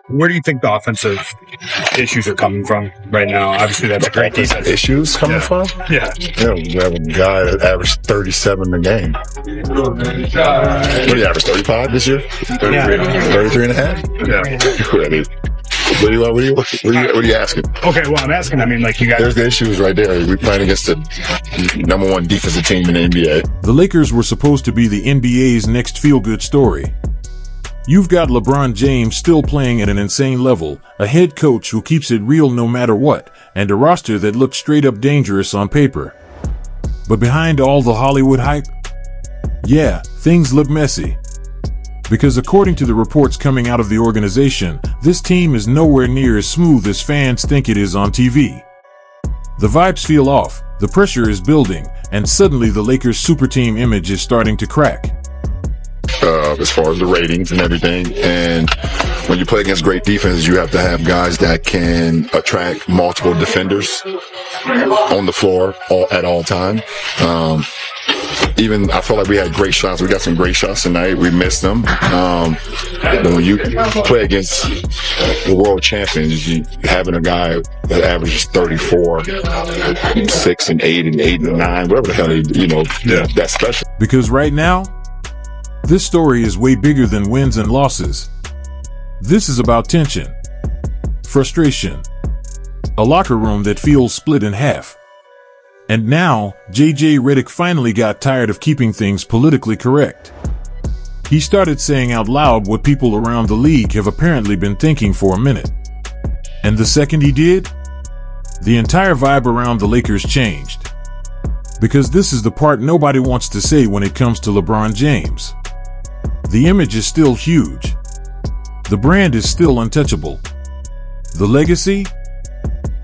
Where do you think the offensive issues are coming from right now? Obviously, that's a great defense. Issues coming from? Yeah. We have a guy that averaged 37 a game. What did he average, 35 this year? 33 and a half? Yeah. What are you asking? Okay, well, I'm asking, you guys... There's the issues right there. We're playing against the number one defensive team in the NBA. The Lakers were supposed to be the NBA's next feel-good story. You've got LeBron James still playing at an insane level, a head coach who keeps it real no matter what, and a roster that looks straight up dangerous on paper. But behind all the Hollywood hype? Yeah, things look messy. Because according to the reports coming out of the organization, this team is nowhere near as smooth as fans think it is on TV. The vibes feel off, the pressure is building, and suddenly the Lakers' super team image is starting to crack. As far as the ratings and everything, and when you play against great defense, you have to have guys that can attract multiple defenders on the floor at all time. Even I felt like we had great shots. We got some great shots tonight. We missed them. But when you play against the world champions, having a guy that averages 34, 6 and 8 and 8 and 9, whatever the hell, that's special. Because right now, this story is way bigger than wins and losses. This is about tension, frustration, a locker room that feels split in half. And now, JJ Redick finally got tired of keeping things politically correct. He started saying out loud what people around the league have apparently been thinking for a minute. And the second he did, the entire vibe around the Lakers changed. Because this is the part nobody wants to say when it comes to LeBron James. The image is still huge. The brand is still untouchable. The legacy?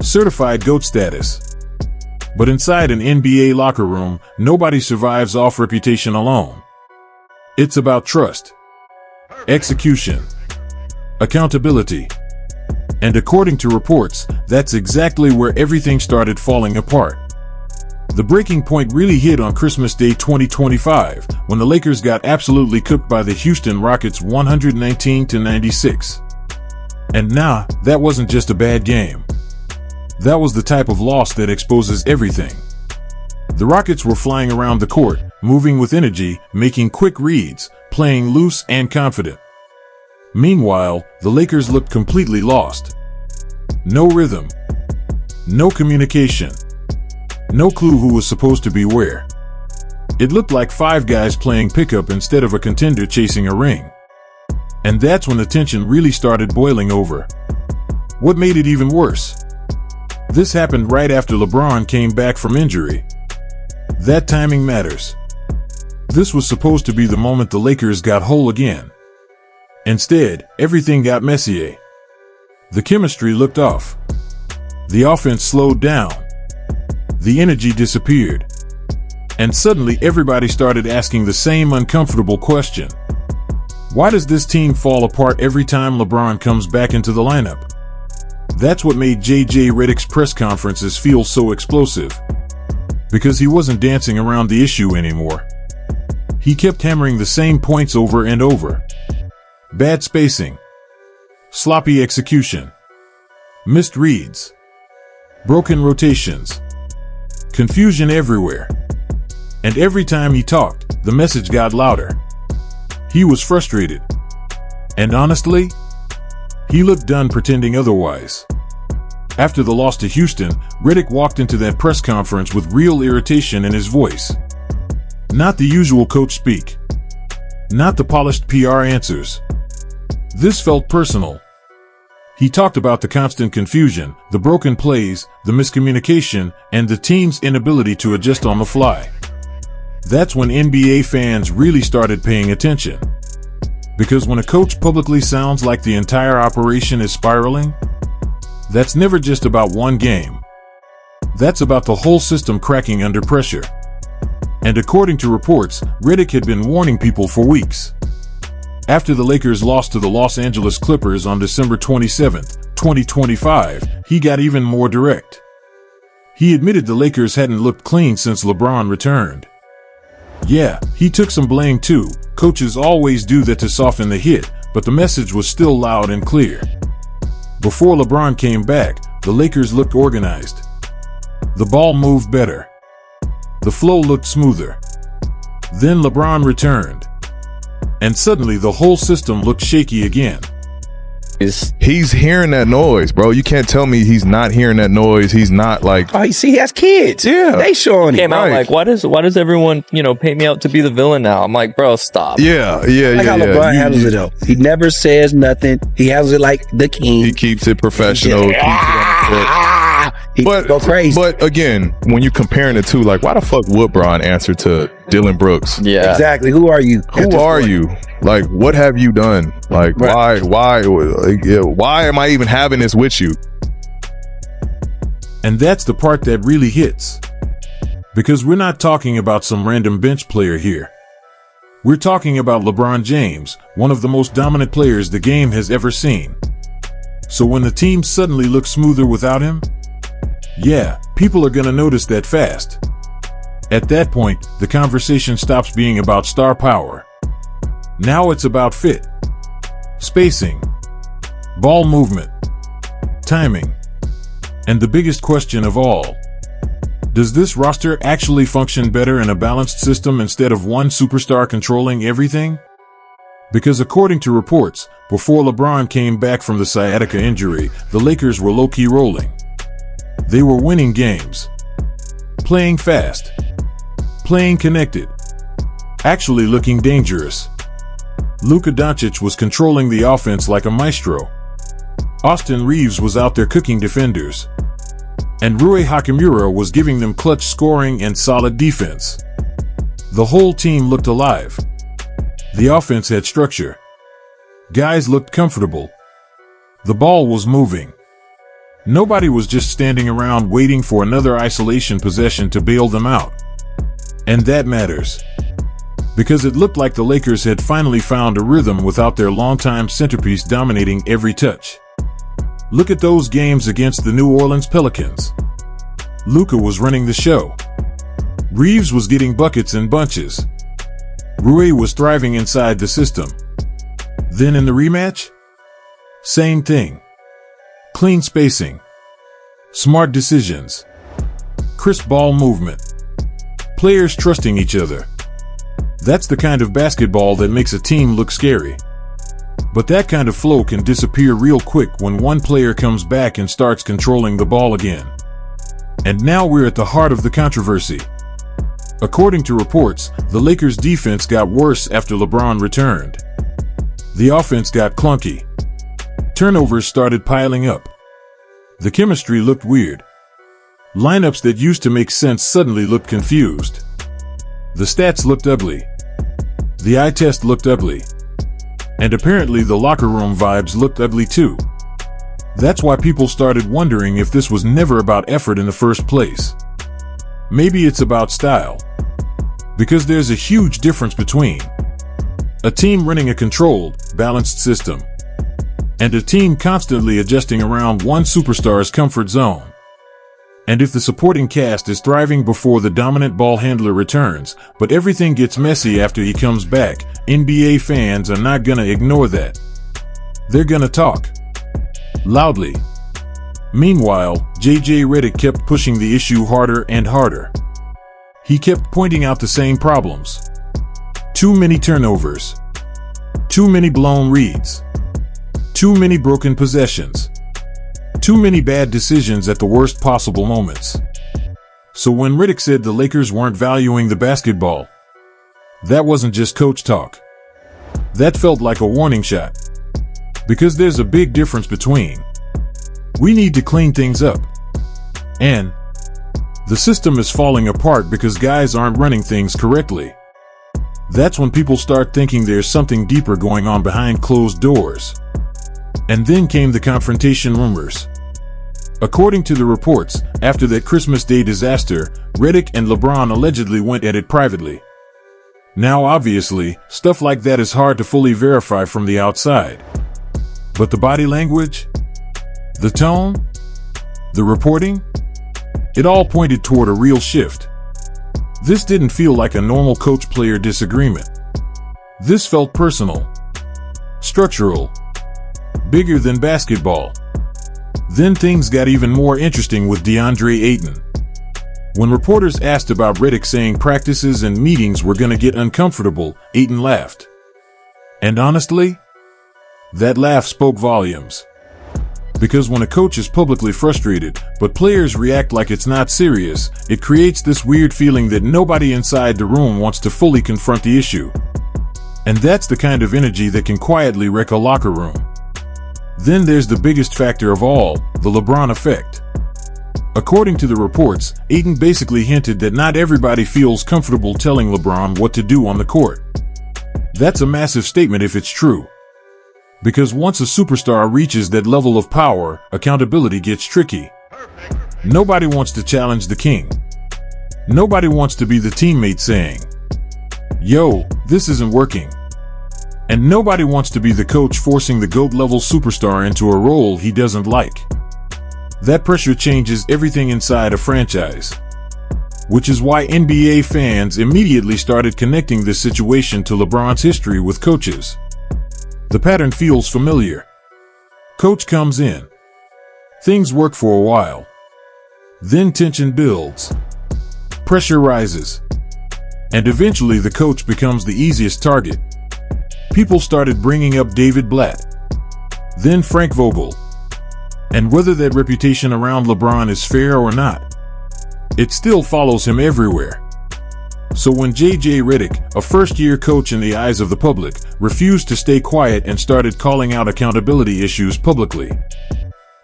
Certified GOAT status. But inside an NBA locker room, nobody survives off reputation alone. It's about trust, execution, accountability. And according to reports, that's exactly where everything started falling apart. The breaking point really hit on Christmas Day 2025, when the Lakers got absolutely cooked by the Houston Rockets 119-96. And nah, that wasn't just a bad game. That was the type of loss that exposes everything. The Rockets were flying around the court, moving with energy, making quick reads, playing loose and confident. Meanwhile, the Lakers looked completely lost. No rhythm. No communication. No clue who was supposed to be where. It looked like five guys playing pickup instead of a contender chasing a ring. And that's when the tension really started boiling over. What made it even worse? This happened right after LeBron came back from injury. That timing matters. This was supposed to be the moment the Lakers got whole again. Instead, everything got messier. The chemistry looked off. The offense slowed down. The energy disappeared. And suddenly everybody started asking the same uncomfortable question. Why does this team fall apart every time LeBron comes back into the lineup? That's what made JJ Redick's press conferences feel so explosive. Because he wasn't dancing around the issue anymore. He kept hammering the same points over and over. Bad spacing. Sloppy execution. Missed reads. Broken rotations. Confusion everywhere. And every time he talked, the message got louder. He was frustrated. And honestly, he looked done pretending otherwise. After the loss to Houston, Redick walked into that press conference with real irritation in his voice. Not the usual coach speak. Not the polished PR answers. This felt personal. He talked about the constant confusion, the broken plays, the miscommunication, and the team's inability to adjust on the fly. That's when NBA fans really started paying attention. Because when a coach publicly sounds like the entire operation is spiraling, that's never just about one game. That's about the whole system cracking under pressure. And according to reports, Redick had been warning people for weeks. After the Lakers lost to the Los Angeles Clippers on December 27, 2025, he got even more direct. He admitted the Lakers hadn't looked clean since LeBron returned. Yeah, he took some blame too. Coaches always do that to soften the hit, but the message was still loud and clear. Before LeBron came back, the Lakers looked organized. The ball moved better. The flow looked smoother. Then LeBron returned. And suddenly the whole system looked shaky again. He's hearing that noise, bro. You can't tell me he's not hearing that noise. He's not like, oh, you see, he has kids. Yeah. They showing Came him. out Right. like, why does everyone, paint me out to be the villain now? I'm like, bro, stop. yeah. Like how LeBron handles it though. He never says nothing. He handles it like the king. He keeps it professional. Keeps it on the court. He go crazy. But again, when you comparing the two, like, why the fuck would Bron answer to Dylan Brooks? Yeah. Exactly. Who are you? Who are you? Like, what have you done? Like, Right. why am I even having this with you? And that's the part that really hits. Because we're not talking about some random bench player here. We're talking about LeBron James, one of the most dominant players the game has ever seen. So when the team suddenly looks smoother without him, yeah, people are gonna notice that fast. At that point, the conversation stops being about star power. Now it's about fit, spacing, ball movement, timing, and the biggest question of all. Does this roster actually function better in a balanced system instead of one superstar controlling everything? Because according to reports, before LeBron came back from the sciatica injury, the Lakers were low-key rolling. They were winning games, playing fast, playing connected, actually looking dangerous. Luka Doncic was controlling the offense like a maestro. Austin Reeves was out there cooking defenders. And Rui Hachimura was giving them clutch scoring and solid defense. The whole team looked alive. The offense had structure. Guys looked comfortable. The ball was moving. Nobody was just standing around waiting for another isolation possession to bail them out. And that matters. Because it looked like the Lakers had finally found a rhythm without their longtime centerpiece dominating every touch. Look at those games against the New Orleans Pelicans. Luka was running the show. Reeves was getting buckets in bunches. Rui was thriving inside the system. Then in the rematch? Same thing. Clean spacing. Smart decisions. Crisp ball movement. Players trusting each other. That's the kind of basketball that makes a team look scary. But that kind of flow can disappear real quick when one player comes back and starts controlling the ball again. And now we're at the heart of the controversy. According to reports, the Lakers' defense got worse after LeBron returned. The offense got clunky. Turnovers started piling up. The chemistry looked weird. Lineups that used to make sense suddenly looked confused. The stats looked ugly. The eye test looked ugly. And apparently the locker room vibes looked ugly too. That's why people started wondering if this was never about effort in the first place. Maybe it's about style. Because there's a huge difference between a team running a controlled, balanced system and a team constantly adjusting around one superstar's comfort zone. And if the supporting cast is thriving before the dominant ball handler returns, but everything gets messy after he comes back, NBA fans are not gonna ignore that. They're gonna talk. Loudly. Meanwhile, JJ Redick kept pushing the issue harder and harder. He kept pointing out the same problems. Too many turnovers. Too many blown reads. Too many broken possessions. Too many bad decisions at the worst possible moments. So when Redick said the Lakers weren't valuing the basketball, that wasn't just coach talk. That felt like a warning shot. Because there's a big difference between we need to clean things up and the system is falling apart because guys aren't running things correctly. That's when people start thinking there's something deeper going on behind closed doors. And then came the confrontation rumors. According to the reports, after that Christmas Day disaster, Redick and LeBron allegedly went at it privately. Now obviously, stuff like that is hard to fully verify from the outside. But the body language? The tone? The reporting? It all pointed toward a real shift. This didn't feel like a normal coach-player disagreement. This felt personal. Structural. Bigger than basketball. Then things got even more interesting with DeAndre Ayton. When reporters asked about Redick saying practices and meetings were going to get uncomfortable, Ayton laughed. And honestly, that laugh spoke volumes. Because when a coach is publicly frustrated, but players react like it's not serious, it creates this weird feeling that nobody inside the room wants to fully confront the issue. And that's the kind of energy that can quietly wreck a locker room. Then there's the biggest factor of all, the LeBron effect. According to the reports, Ayton basically hinted that not everybody feels comfortable telling LeBron what to do on the court. That's a massive statement if it's true. Because once a superstar reaches that level of power, accountability gets tricky. Nobody wants to challenge the king. Nobody wants to be the teammate saying, "Yo, this isn't working." And nobody wants to be the coach forcing the GOAT-level superstar into a role he doesn't like. That pressure changes everything inside a franchise. Which is why NBA fans immediately started connecting this situation to LeBron's history with coaches. The pattern feels familiar. Coach comes in. Things work for a while. Then tension builds. Pressure rises. And eventually the coach becomes the easiest target. People started bringing up David Blatt. Then Frank Vogel. And whether that reputation around LeBron is fair or not, it still follows him everywhere. So when JJ Redick, a first-year coach in the eyes of the public, refused to stay quiet and started calling out accountability issues publicly,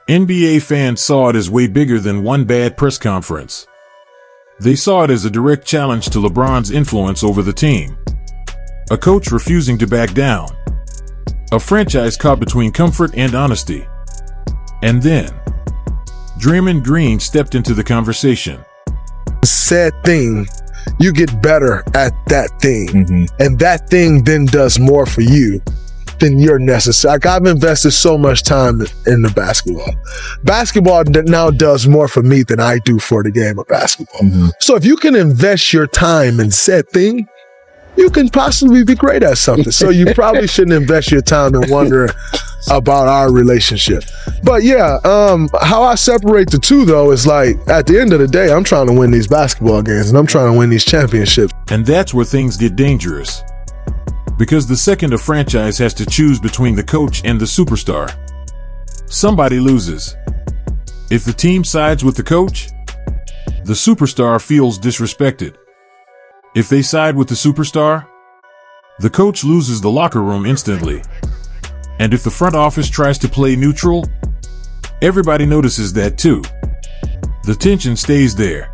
NBA fans saw it as way bigger than one bad press conference. They saw it as a direct challenge to LeBron's influence over the team. A coach refusing to back down. A franchise caught between comfort and honesty. And then, Draymond Green stepped into the conversation. Said thing, you get better at that thing. Mm-hmm. And that thing then does more for you than you're necessary. Like, I've invested so much time in the basketball. Basketball now does more for me than I do for the game of basketball. Mm-hmm. So if you can invest your time in said thing, you can possibly be great at something. So you probably shouldn't invest your time in wondering about our relationship. But yeah, how I separate the two though is like, at the end of the day, I'm trying to win these basketball games and I'm trying to win these championships. And that's where things get dangerous. Because the second a franchise has to choose between the coach and the superstar, somebody loses. If the team sides with the coach, the superstar feels disrespected. If they side with the superstar, the coach loses the locker room instantly. And if the front office tries to play neutral, everybody notices that too. The tension stays there.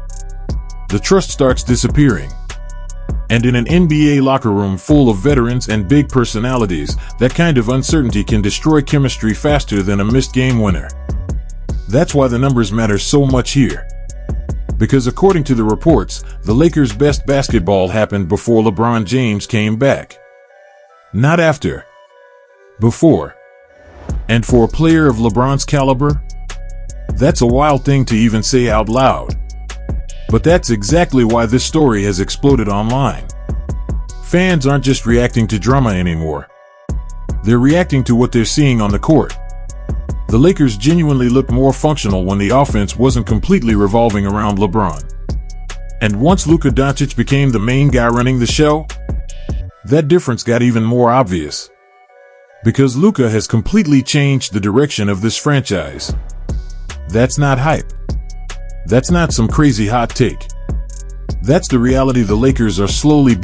The trust starts disappearing. And in an NBA locker room full of veterans and big personalities, that kind of uncertainty can destroy chemistry faster than a missed game winner. That's why the numbers matter so much here. Because according to the reports, the Lakers' best basketball happened before LeBron James came back. Not after. Before. And for a player of LeBron's caliber, that's a wild thing to even say out loud. But that's exactly why this story has exploded online. Fans aren't just reacting to drama anymore. They're reacting to what they're seeing on the court. The Lakers genuinely looked more functional when the offense wasn't completely revolving around LeBron. And once Luka Doncic became the main guy running the show, that difference got even more obvious. Because Luka has completely changed the direction of this franchise. That's not hype. That's not some crazy hot take. That's the reality the Lakers are slowly